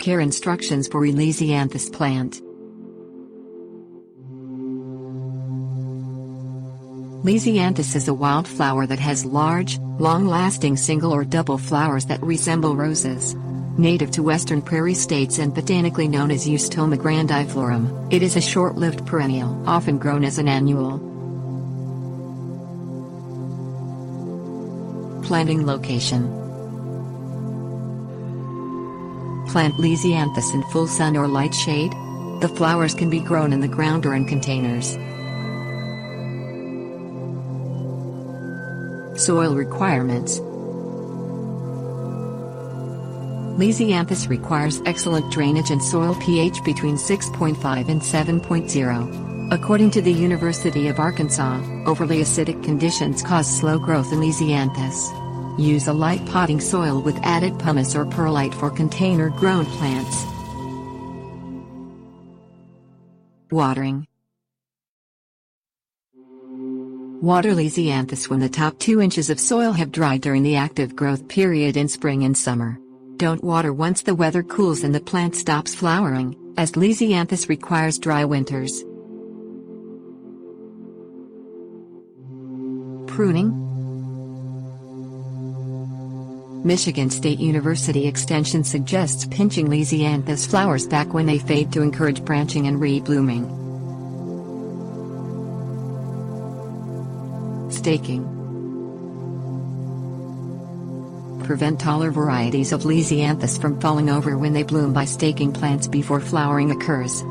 care instructions for Lisianthus plant. Lisianthus is a wildflower that has large, long-lasting single or double flowers that resemble roses. Native to western prairie states and botanically known as Eustoma grandiflorum, it is a short-lived perennial, often grown as an annual. Planting location. Plant Lisianthus in full sun or light shade. The flowers can be grown in the ground or in containers. Soil requirements. Lisianthus requires excellent drainage and soil pH between 6.5 and 7.0. According to the University of Arkansas, overly acidic conditions cause slow growth in Lisianthus. Use a light potting soil with added pumice or perlite for container-grown plants. Watering. Water Lisianthus when the top 2 inches of soil have dried during the active growth period in spring and summer. Don't water once the weather cools and the plant stops flowering, as Lisianthus requires dry winters. Pruning. Michigan State University Extension suggests pinching Lisianthus flowers back when they fade to encourage branching and reblooming. Staking. Prevent taller varieties of Lisianthus from falling over when they bloom by staking plants before flowering occurs.